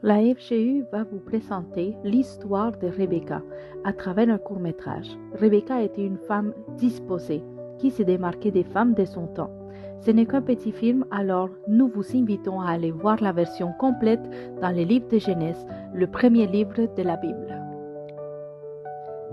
La FGU va vous présenter l'histoire de Rebecca à travers un court-métrage. Rebecca était une femme disposée qui se démarquait des femmes de son temps. Ce n'est qu'un petit film, alors nous vous invitons à aller voir la version complète dans le livre de Genèse, le premier livre de la Bible.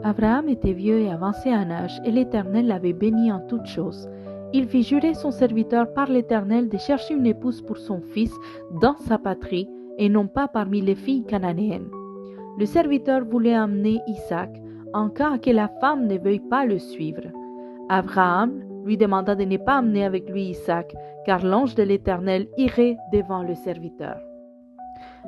Abraham était vieux et avancé en âge, et l'Éternel l'avait béni en toutes choses. Il fit jurer son serviteur par l'Éternel de chercher une épouse pour son fils dans sa patrie, et non pas parmi les filles cananéennes. Le serviteur voulait amener Isaac, en cas que la femme ne veuille pas le suivre. Abraham lui demanda de ne pas amener avec lui Isaac, car l'ange de l'Éternel irait devant le serviteur.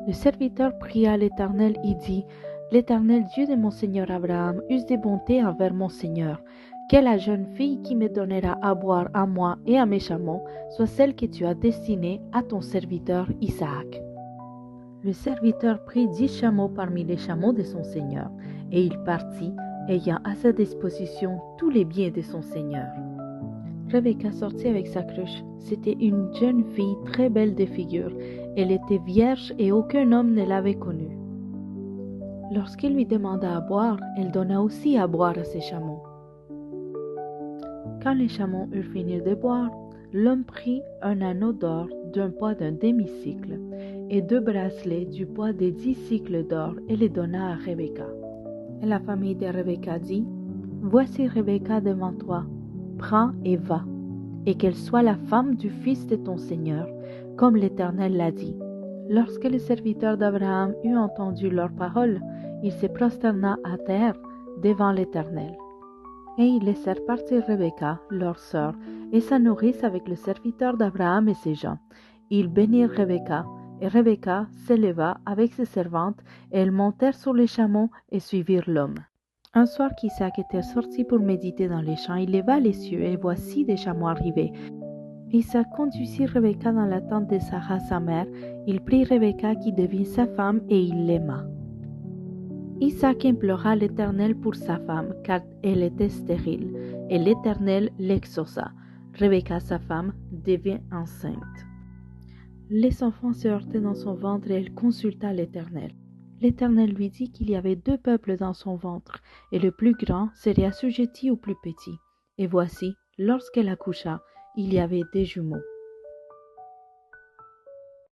Le serviteur pria l'Éternel et dit, « L'Éternel Dieu de mon Seigneur Abraham use de bonté envers mon Seigneur. Que la jeune fille qui me donnera à boire à moi et à mes chameaux soit celle que tu as destinée à ton serviteur Isaac. » Le serviteur prit 10 chameaux parmi les chameaux de son Seigneur, et il partit, ayant à sa disposition tous les biens de son Seigneur. Rebecca sortit avec sa cruche. C'était une jeune fille très belle de figure. Elle était vierge et aucun homme ne l'avait connue. Lorsqu'il lui demanda à boire, elle donna aussi à boire à ses chameaux. Quand les chameaux eurent fini de boire, l'homme prit un anneau d'or d'un poids d'un demi-cycle et 2 bracelets du poids de 10 cycles d'or et les donna à Rebecca. Et la famille de Rebecca dit, « Voici Rebecca devant toi, prends et va, et qu'elle soit la femme du fils de ton Seigneur, comme l'Éternel l'a dit. » Lorsque le serviteur d'Abraham eut entendu leurs paroles, il se prosterna à terre devant l'Éternel. Et ils laissèrent partir Rebecca, leur sœur, et sa nourrice avec le serviteur d'Abraham et ses gens. Ils bénirent Rebecca, et Rebecca s'éleva avec ses servantes, et elles montèrent sur les chameaux et suivirent l'homme. Un soir qu'Isaac était sorti pour méditer dans les champs, il leva les yeux, et voici des chameaux arrivés. Isaac conduisit Rebecca dans la tente de Sarah sa mère. Il prit Rebecca qui devint sa femme, et il l'aima. Isaac implora l'Éternel pour sa femme, car elle était stérile, et l'Éternel l'exauça. Rebecca, sa femme, devint enceinte. Les enfants se heurtaient dans son ventre, et elle consulta l'Éternel. L'Éternel lui dit qu'il y avait 2 peuples dans son ventre, et le plus grand serait assujetti au plus petit. Et voici, lorsqu'elle accoucha, il y avait des jumeaux.